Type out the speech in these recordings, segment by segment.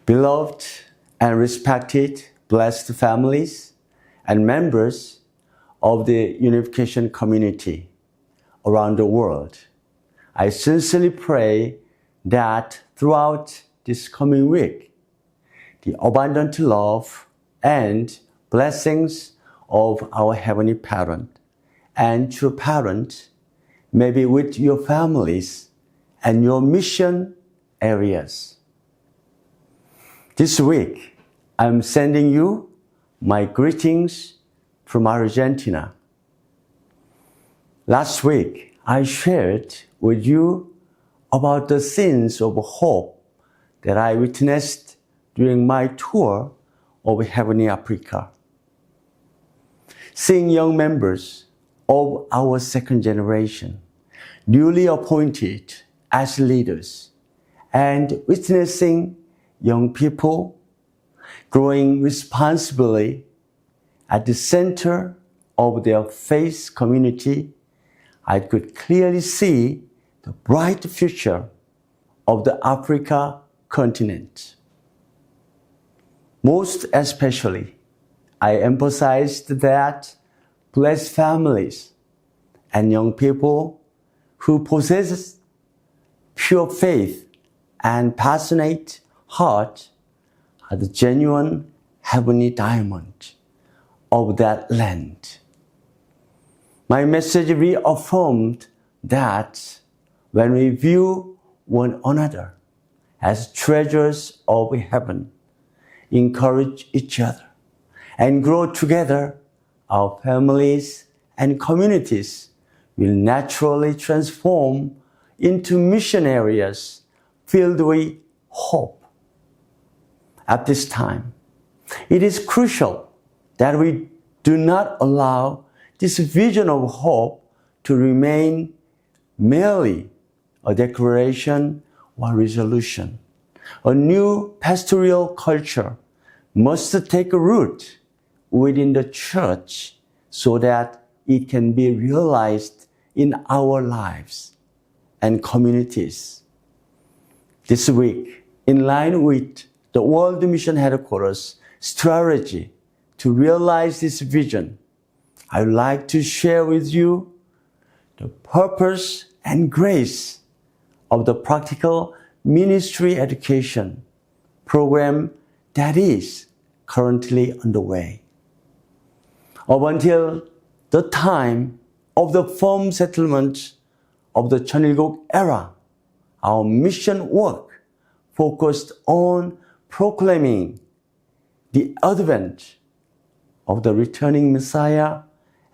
Beloved and respected blessed families and members of the Unification community around the world, I sincerely pray that throughout this coming week, the abundant love and blessings of our Heavenly Parent and true Parent may be with your families and your mission areas. This week, I'm sending you my greetings from Argentina. Last week, I shared with you about the scenes of hope that I witnessed during my tour of Heavenly Africa. Seeing young members of our second generation, newly appointed as leaders, and witnessing young people growing responsibly at the center of their faith community, I could clearly see the bright future of the Africa continent. Most especially, I emphasized that blessed families and young people who possess pure faith and passionate heart are the genuine heavenly diamond of that land. My message reaffirmed that when we view one another as treasures of heaven, encourage each other, and grow together, our families and communities will naturally transform into mission areas filled with hope. At this time, it is crucial that we do not allow this vision of hope to remain merely a declaration or resolution. A new pastoral culture must take root within the church so that it can be realized in our lives and communities. This week, in line with the World Mission Headquarters strategy to realize this vision, I would like to share with you the purpose and grace of the practical ministry education program that is currently underway. Up until the time of the firm settlement of the Cheonilguk era, our mission work focused on proclaiming the advent of the returning Messiah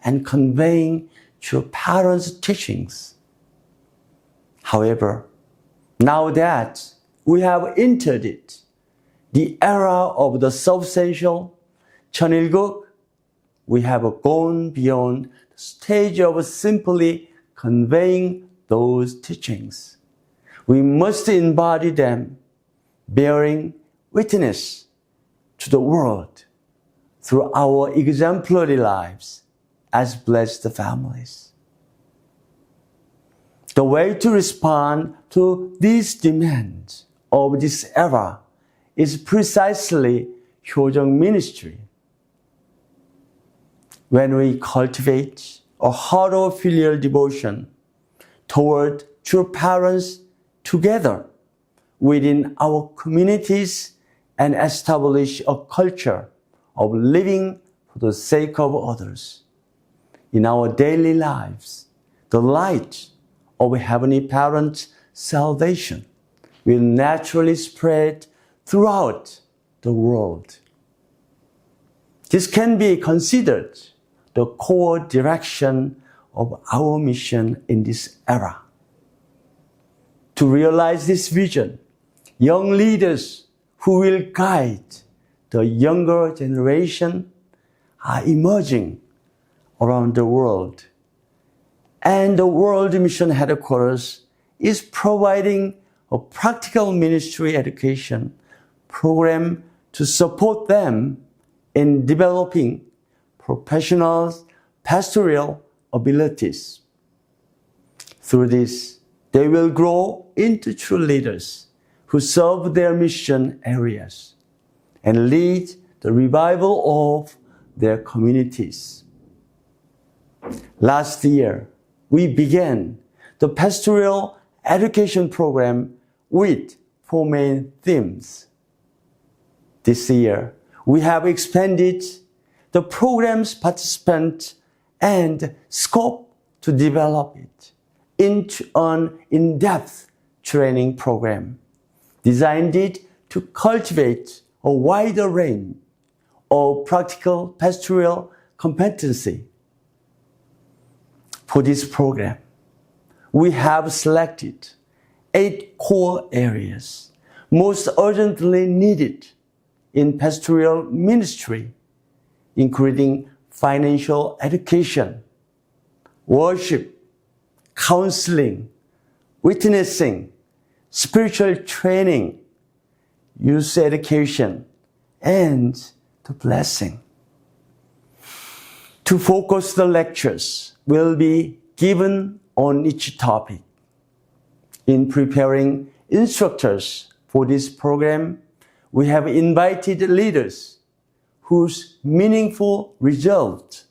and conveying true parents' teachings. However, now that we have entered it, the era of the substantial Cheonilguk, we have gone beyond the stage of simply conveying those teachings. We must embody them, bearing witness to the world through our exemplary lives as blessed families. The way to respond to these demands of this era is precisely Hyojeong ministry. When we cultivate a heart of filial devotion toward true parents together within our communities and establish a culture of living for the sake of others. In our daily lives, the light of Heavenly Parent's salvation will naturally spread throughout the world. This can be considered the core direction of our mission in this era. To realize this vision, young leaders who will guide the younger generation are emerging around the world. And the World Mission Headquarters is providing a practical ministry education program to support them in developing professional pastoral abilities. Through this, they will grow into true leaders who serve their mission areas and lead the revival of their communities. Last year, we began the pastoral education program with 4 main themes. This year, we have expanded the program's participants and scope to develop it into an in-depth training program designed to cultivate a wider range of practical pastoral competency. For this program, we have selected 8 core areas most urgently needed in pastoral ministry, including financial education, worship, counseling, witnessing, spiritual training, youth education, and the blessing. To focus, the lectures will be given on each topic. In preparing instructors for this program, we have invited leaders whose meaningful results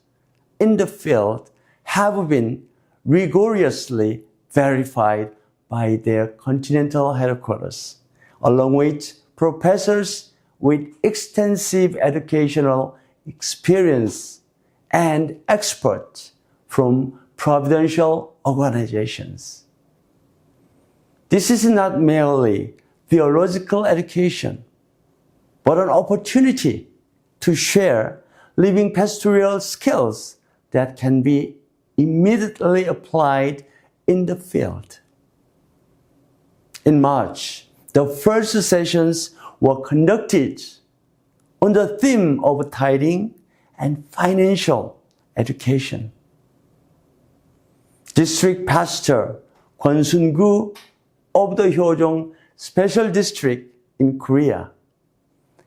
in the field have been rigorously verified by their continental headquarters, along with professors with extensive educational experience and experts from providential organizations. This is not merely theological education, but an opportunity to share living pastoral skills that can be immediately applied in the field. In March, the first sessions were conducted on the theme of tithing and financial education. District Pastor Kwon Sun-gu of the Hyojong Special District in Korea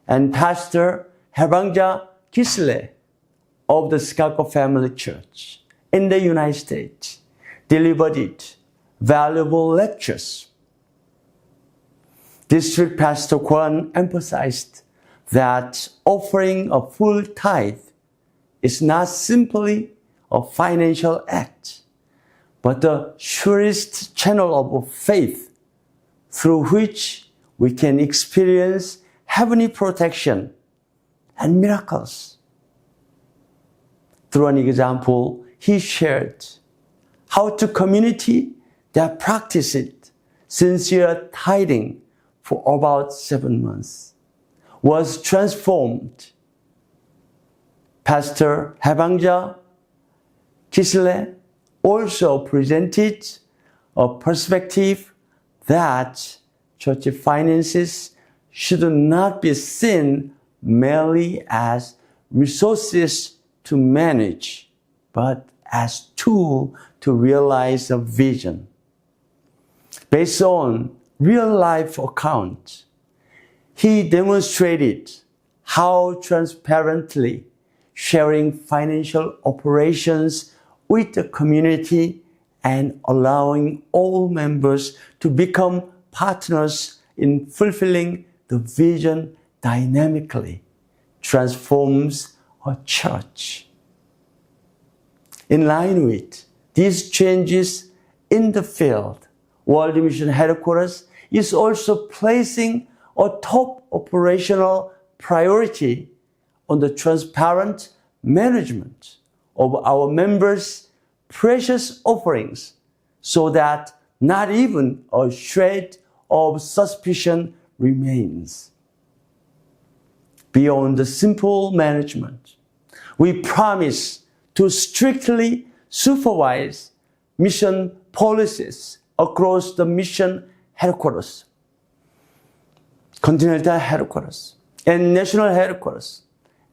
and Pastor Haebangja Kisle of the Chicago Family Church in the United States delivered valuable lectures. District Pastor Kwon emphasized that offering a full tithe is not simply a financial act, but the surest channel of faith through which we can experience heavenly protection and miracles. Through an example, he shared how the community that practiced sincere tithing for about 7 months was transformed. Pastor Haebangja Kisle also presented a perspective that church finances should not be seen merely as resources to manage, but as tools to realize a vision. Based on real-life accounts, he demonstrated how transparently sharing financial operations with the community and allowing all members to become partners in fulfilling the vision dynamically transforms a church. In line with these changes in the field, World Mission Headquarters is also placing a top operational priority on the transparent management of our members' precious offerings so that not even a shred of suspicion remains. Beyond the simple management, we promise to strictly supervise mission policies across the mission headquarters, continental headquarters, and national headquarters,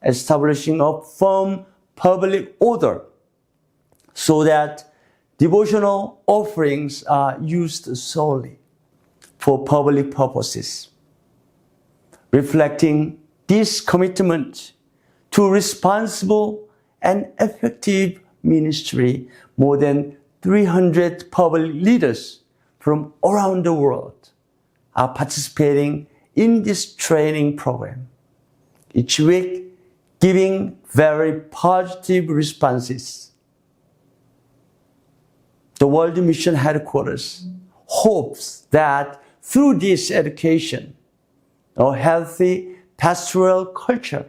establishing a firm public order so that devotional offerings are used solely for public purposes. Reflecting this commitment to responsible and effective ministry, more than 300 public leaders from around the world are participating in this training program, each week giving very positive responses. The World Mission Headquarters hopes that through this education, a healthy pastoral culture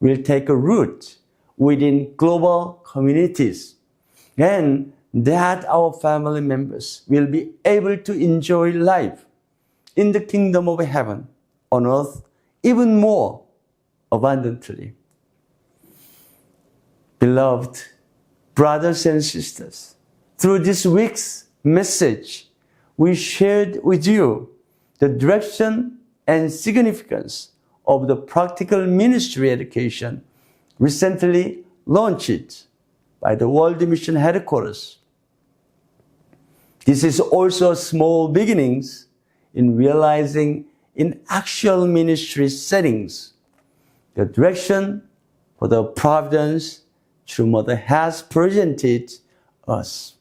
will take a root within global communities, and that our family members will be able to enjoy life in the kingdom of heaven on earth even more abundantly. Beloved brothers and sisters, through this week's message, we shared with you the direction and significance of the practical ministry education recently launched by the World Mission Headquarters. This is also small beginnings in realizing in actual ministry settings the direction for the providence True Mother has presented us.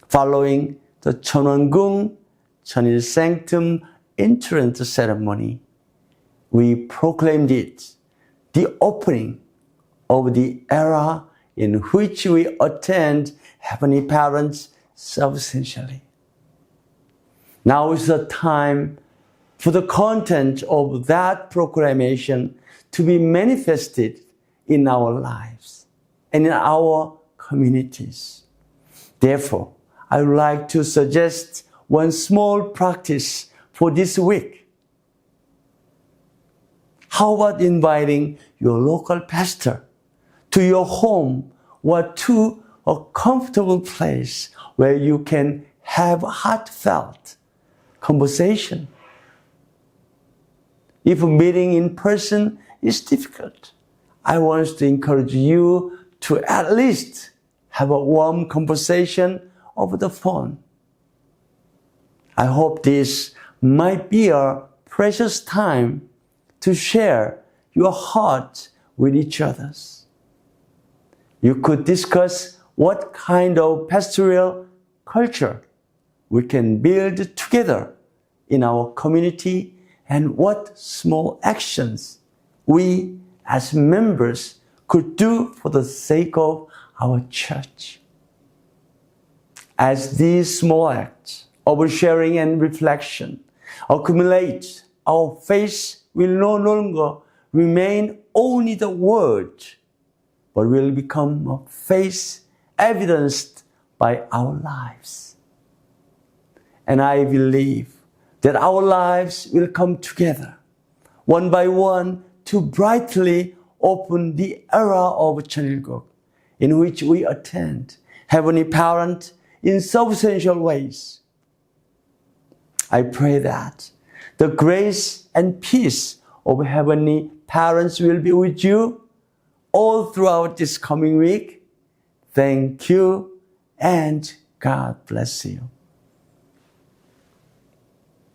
Following the Cheonwon-gung Cheonil Sanctum entrance ceremony, we proclaimed it the opening of the era in which we attend Heavenly Parents substantially. Now is the time for the content of that proclamation to be manifested in our lives and in our communities. Therefore, I would like to suggest one small practice for this week. How about inviting your local pastor to your home or to a comfortable place where you can have heartfelt conversation? If meeting in person is difficult, I want to encourage you to at least have a warm conversation over the phone. I hope this might be a precious time to share your heart with each other. You could discuss what kind of pastoral culture we can build together in our community and what small actions we as members could do for the sake of our church. As these small acts of sharing and reflection accumulate, our faith will no longer remain only the word, but will become a faith evidenced by our lives. And I believe that our lives will come together, one by one, to brightly open the era of Cheonilguk, in which we attend Heavenly Parent in substantial ways. I pray that the grace and peace of Heavenly Parents will be with you all throughout this coming week. Thank you, and God bless you.